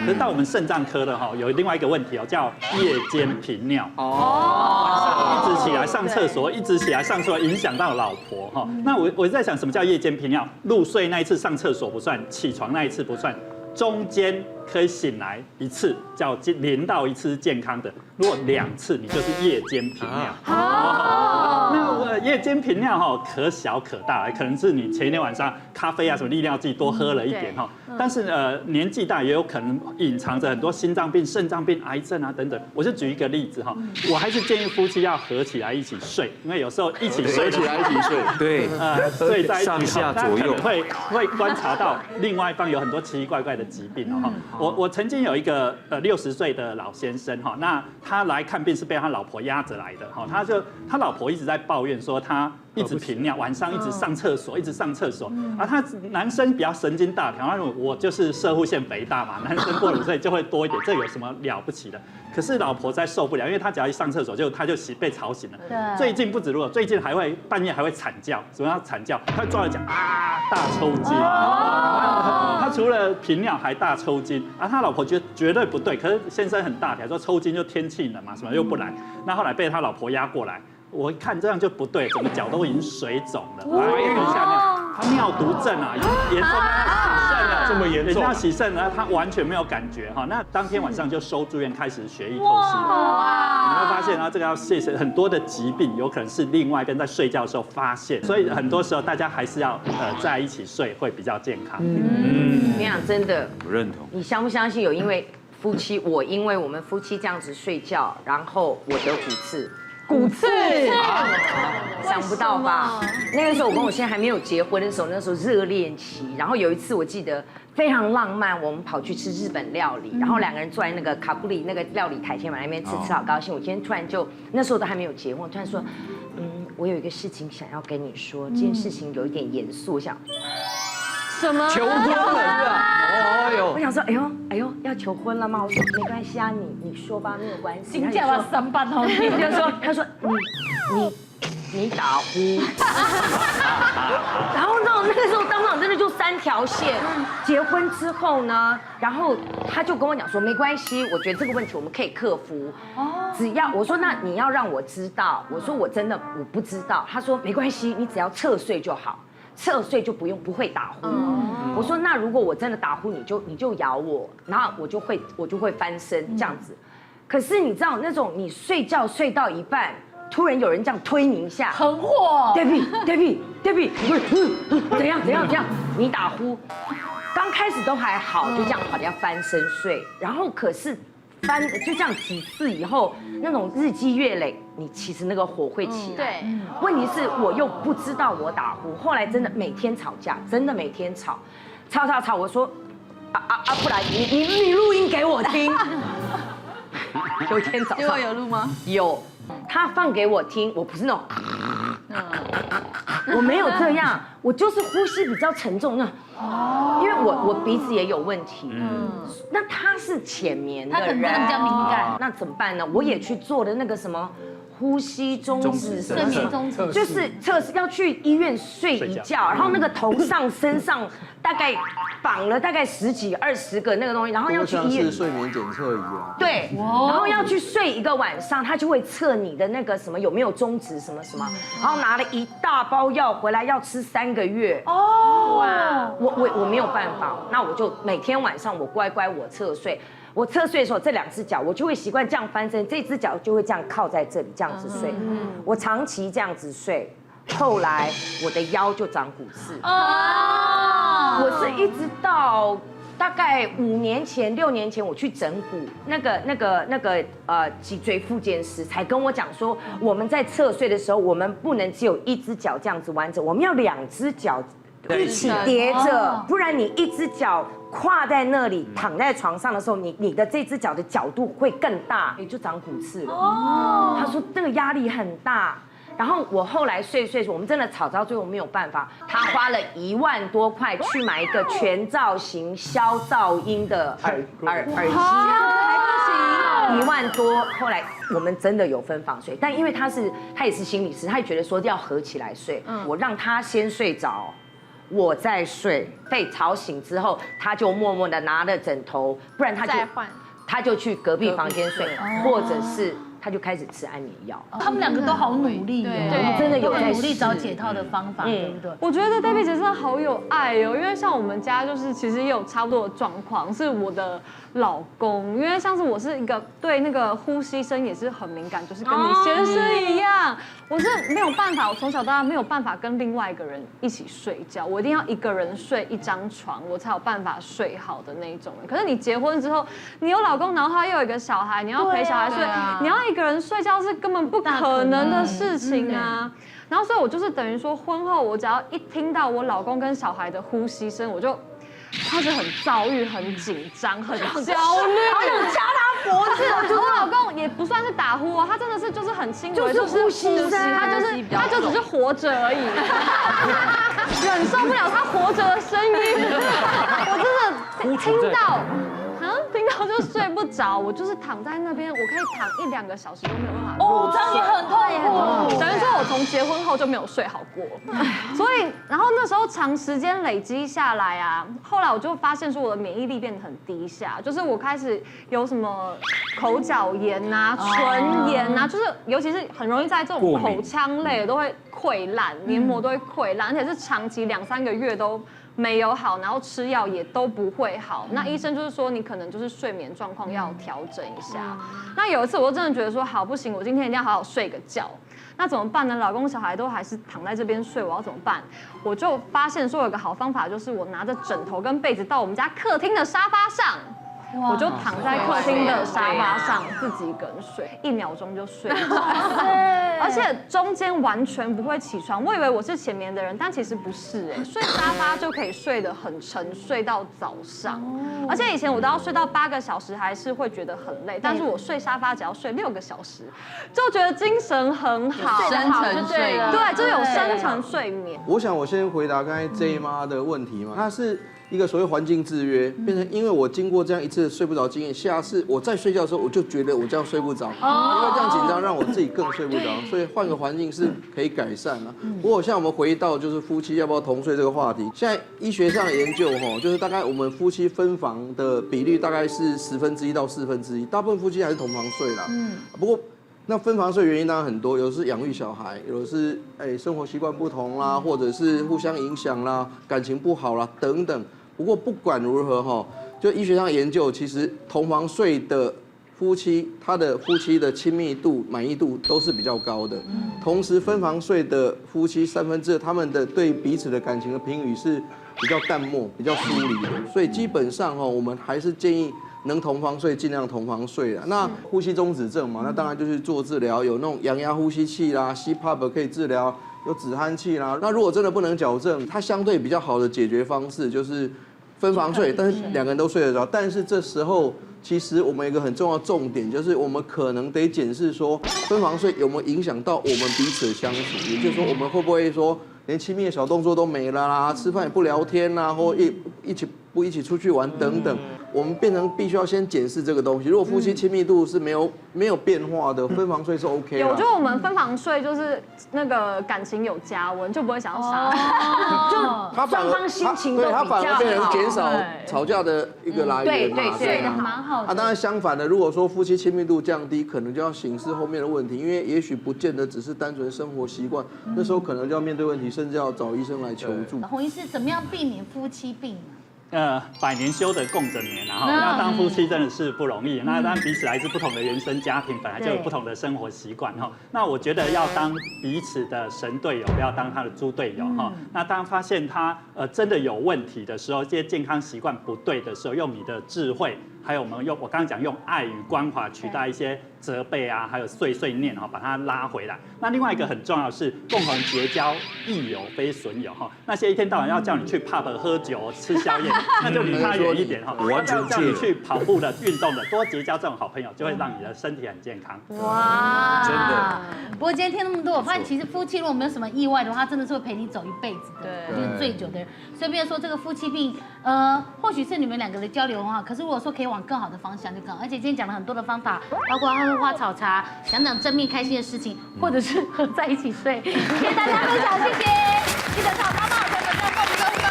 可是到我们肾脏科的哈，有另外一个问题哦，叫夜间频尿。晚上一直起来上厕所，一直起来上厕所，影响到老婆哈。那我在想，什么叫夜间频尿？入睡那一次上厕所不算，起床那一次不算，中间可以醒来一次，叫0到1次是健康的。如果2次，你就是夜间频尿。那夜间频尿哈，可小可大，可能是你前一天晚上咖啡啊什么利尿剂多喝了一点哈。但是年纪大也有可能隐藏着很多心脏病、肾脏病、癌症啊等等。我就举一个例子哈，我还是建议夫妻要合起来一起睡，因为有时候一起睡起来一起睡，对，睡在一起上下左右会观察到另外一方有很多奇奇怪怪的疾病哦。我曾经有一个60岁的老先生哈，那他来看病是被他老婆压着来的哈，他老婆一直在抱怨说他一直频尿，晚上一直上厕所，一直上厕所。而他男生比较神经大条，我就是射护腺肥大嘛，男生过50岁就会多一点，这有什么了不起的？可是老婆在受不了，因为他只要一上厕所他就被吵醒了。对。最近不止如此，最近还会半夜还会惨叫，什么叫惨叫？他会抓着讲大抽筋。他除了频尿还大抽筋，他老婆觉得绝对不对，可是先生很大条，说抽筋就天气冷嘛，什么又不来。那后来被他老婆压过来。我一看这样就不对，整个脚都已经水肿了，他尿毒症啊，已经严重到洗肾了，这么严重，人家洗肾了，他完全没有感觉哈。那当天晚上就收住院，开始血液透析。你会发现啊，这个要谢谢很多的疾病，有可能是另外一边在睡觉的时候发现，所以很多时候大家还是要在一起睡会比较健康。我跟你讲，真的，我认同。你相不相信有因为我们夫妻这样子睡觉，然后我得骨刺。骨刺，想不到吧？那个时候我跟我先生还没有结婚的时候，那时候热恋期，然后有一次我记得非常浪漫，我们跑去吃日本料理，然后2个人坐在那个卡布里那个料理台前往那边吃好高兴。我今天突然就那时候都还没有结婚，我突然说，我有一个事情想要跟你说，这件事情有一点严肃，我想。什么？求婚了！我想说，哎呦，要求婚了吗？我说没关系啊，你说吧，没有关系。请叫我3班哦。他说你打呼。然后那个时候当场真的就3条线。结婚之后呢，然后他就跟我讲说没关系，我觉得这个问题我们可以克服。只要我说那你要让我知道，我说我真的我不知道。他说没关系，你只要侧睡就好。侧睡就不会打呼。我说那如果我真的打呼，你就咬我，然后我就会翻身这样子。可是你知道那种你睡觉睡到一半，突然有人这样推你一下，很火。Debbie， 怎样？你打呼，刚开始都还好，就这样好的要翻身睡，然后可是。就这样几次以后，那种日积月累，你其实那个火会起来。对，问题是我又不知道我打呼，后来真的每天吵架，真的每天吵，我说不然你录音给我听。有一天早上，结果有录吗？有，他放给我听，我不是那种，我没有这样，我就是呼吸比较沉重那。因为我鼻子也有问题，那他是浅眠的人，他可能比较敏感，那怎么办呢？我也去做了那个什么呼吸中止，睡眠中止，就是测试要去医院睡一觉，然后那个头上身上大概绑了大概10几20个那个东西，然后要去医院。像是睡眠检测仪啊。对，然后要去睡一个晚上，他就会测你的那个什么有没有中止什么，然后拿了一大包药回来，要吃3个月。哇，我没有办法，那我就每天晚上我乖乖我侧睡。我侧睡的时候，这2只脚我就会习惯这样翻身，这只脚就会这样靠在这里，这样子睡。我长期这样子睡，后来我的腰就长骨刺。我是一直到大概5年前、6年前，我去整骨，那个脊椎复健师才跟我讲说，我们在侧睡的时候，我们不能只有1只脚这样子弯着，我们要2只脚一起叠着，不然你1只脚跨在那里，躺在床上的时候，你的这只脚的角度会更大，也就长骨刺了。他说那个压力很大。然后我后来睡，我们真的吵到最后没有办法，他花了1万多块去买一个全造型消噪音的耳机，1万多。后来我们真的有分房睡，但因为他也是心理师，他也觉得说要合起来睡。我让他先睡着，我在睡，被吵醒之后，他就默默的拿着枕头，不然他就去隔壁房间睡，或者是他就开始吃安眠药。他们两个都好努力，对，真的有在努力找解套的方法，对不对？我觉得 Debbie 姐真的好有爱哦，因为像我们家就是其实也有差不多的状况，是我的老公，因为像是我是一个对那个呼吸声也是很敏感，就是跟你先生一样，我是没有办法，我从小到大没有办法跟另外一个人一起睡觉，我一定要一个人睡一张床，我才有办法睡好的那一种人。可是你结婚之后，你有老公，然后他又有一个小孩，你要陪小孩睡，你要一个人睡觉是根本不可能的事情啊。然后所以我就是等于说，婚后我只要一听到我老公跟小孩的呼吸声，我就开始很躁郁、很紧张、很焦虑，好想掐他脖子。我老公也不算是打呼哦，他真的是就是很轻微，就是呼吸声，他就只是活着而已，忍受不了他活着的声音，我真的听到。听到就睡不着，我就是躺在那边，我可以躺1-2个小时都没有办法入睡。这样也很痛苦。等于说我从结婚后就没有睡好过，所以然后那时候长时间累积下来啊，后来我就发现说我的免疫力变得很低下，就是我开始有什么口角炎啊、唇炎啊，就是尤其是很容易在这种口腔类的都会溃烂，黏膜都会溃烂，而且是长期2-3个月都没有好，然后吃药也都不会好。那医生就是说你可能就是睡眠状况要调整一下。那有一次我就真的觉得说好不行，我今天一定要好好睡个觉。那怎么办呢？老公小孩都还是躺在这边睡，我要怎么办？我就发现说有个好方法，就是我拿着枕头跟被子到我们家客厅的沙发上。我就躺在客厅的沙发上自己一个人睡，1秒钟就睡着，而且中间完全不会起床。我以为我是浅眠的人，但其实不是哎，睡沙发就可以睡得很沉，睡到早上。而且以前我都要睡到8个小时，还是会觉得很累，但是我睡沙发只要睡6个小时，就觉得精神很好，深层睡眠，对，就有深层睡眠。我想我先回答刚才 J 妈的问题嘛，它是一个所谓环境制约，变成因为我经过这样一次睡不着经验，下次我在睡觉的时候我就觉得我这样睡不着，因为这样紧张让我自己更睡不着，所以换个环境是可以改善的。不过像我们回到就是夫妻要不要同睡这个话题，现在医学上的研究就是大概我们夫妻分房的比率大概是1/10到1/4，大部分夫妻还是同房睡啦。不过那分房睡原因当然很多，有的是养育小孩，有的是生活习惯不同啦，或者是互相影响啦，感情不好啦等等。不过不管如何就医学上研究，其实同房睡的夫妻，他的夫妻的亲密度、满意度都是比较高的。同时分房睡的夫妻2/3，他们的对彼此的感情的评语是比较淡漠、比较疏离的。所以基本上我们还是建议能同房睡尽量同房睡啦。那呼吸中止症嘛，那当然就是做治疗，有那种氧压呼吸器啦 ，CPAP 可以治疗，有止鼾器啦。那如果真的不能矫正，它相对比较好的解决方式就是分房睡，但是2个人都睡得着。但是这时候其实我们有一个很重要的重点，就是我们可能得检视说分房睡有没有影响到我们彼此的相处，也就是说我们会不会说连亲密的小动作都没了啦，吃饭也不聊天啦，或一起出去玩等等，我们变成必须要先检视这个东西。如果夫妻亲密度是没有变化的，分房睡是 OK 的。有，就我们分房睡，就是那个感情有加温，就不会想要杀人，就双方心情都比较好，他反而变成减少吵架的一个来源嘛。对，蛮好的。当然相反的，如果说夫妻亲密度降低，可能就要审视后面的问题，因为也许不见得只是单纯生活习惯，那时候可能就要面对问题，甚至要找医生来求助。洪医师怎么样避免夫妻病呢？百年修得共枕眠，然后那当夫妻真的是不容易。那当彼此来自不同的原生家庭，本来就有不同的生活习惯哈。那我觉得要当彼此的神队友，不要当他的猪队友哈。那当发现他真的有问题的时候，这些健康习惯不对的时候，用你的智慧，还有我们我刚刚讲用爱与关怀取代一些责备啊，还有碎碎念哈，把它拉回来。那另外一个很重要的是共同结交益友非损友哈。那些一天到晚要叫你去 pub 喝酒吃宵夜，那就离他远一点哈。完全叫你去跑步的、运动的，多结交这种好朋友，就会让你的身体很健康。哇，真的。不过今天听那么多，我发现其实夫妻如果没有什么意外的话，真的是会陪你走一辈子的，就是醉酒的人。所以比如说这个夫妻病，或许是你们2个的交流很好，可是如果说可以往更好的方向就更好。而且今天讲了很多的方法，包括喝花草茶，讲正面开心的事情，或者是在一起睡。谢谢大家分享，谢谢。记得上妈妈好朋友在后面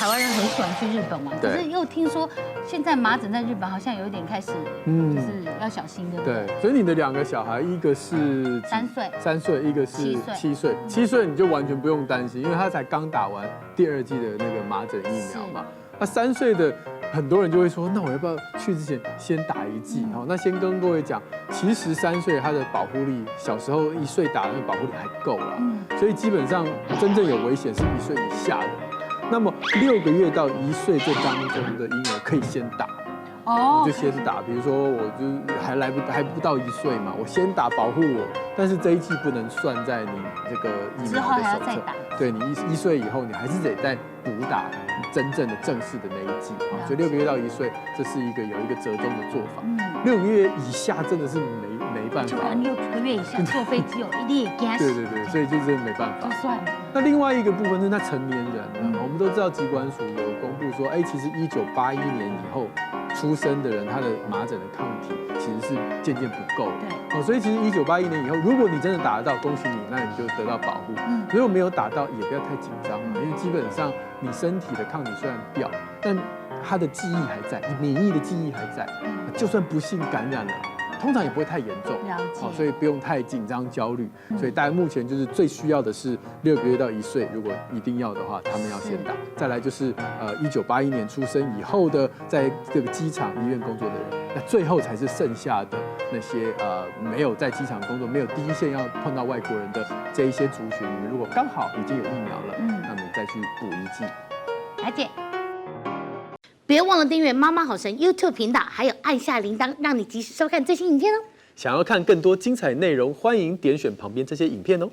台湾人很喜欢去日本玩，可是又听说现在麻疹在日本好像有一点开始，就是要小心，对不对？对，所以你的2个小孩，一个是3岁，一个是7岁。7岁你就完全不用担心，因为他才刚打完第2剂的那个麻疹疫苗嘛。那3岁的很多人就会说，那我要不要去之前先打1剂？好，那先跟各位讲，其实3岁他的保护力，小时候1岁打的那个保护力还够了，所以基本上真正有危险是1岁以下的。那么6个月到1岁这当中的婴儿可以先打。我就先打，比如说我就还不到1岁嘛，我先打保护我，但是这一剂不能算在你这个疫苗的手册。对，你1岁以后，你还是得再补打真正的正式的那一剂啊。所以6个月到1岁，这是有一个折中的做法。6个月以下真的是没办法。就可能6个月以下坐飞机一定也惊死。对，所以就是没办法。就算了。那另外一个部分是那成年人呢，我们都知道疾管署有公布说，其实1981年以后出生的人，他的麻疹的抗体其实是渐渐不够的。所以其实1981年以后，如果你真的打得到，恭喜你，那你就得到保护。如果没有打到，也不要太紧张嘛，因为基本上你身体的抗体虽然掉，但它的记忆还在，你免疫的记忆还在，就算不幸感染了，通常也不会太严重。所以不用太紧张焦虑。所以大家目前就是最需要的是6个月到1岁，如果一定要的话，他们要先打。再来就是1981年出生以后的，在这个机场、医院工作的人，那最后才是剩下的那些没有在机场工作、没有第一线要碰到外国人的这一些族群，你们如果刚好已经有疫苗了，那么再去补1剂。了解。别忘了订阅妈妈好神 YouTube 频道，还有按下铃铛，让你及时收看最新影片哦。想要看更多精彩内容，欢迎点选旁边这些影片哦。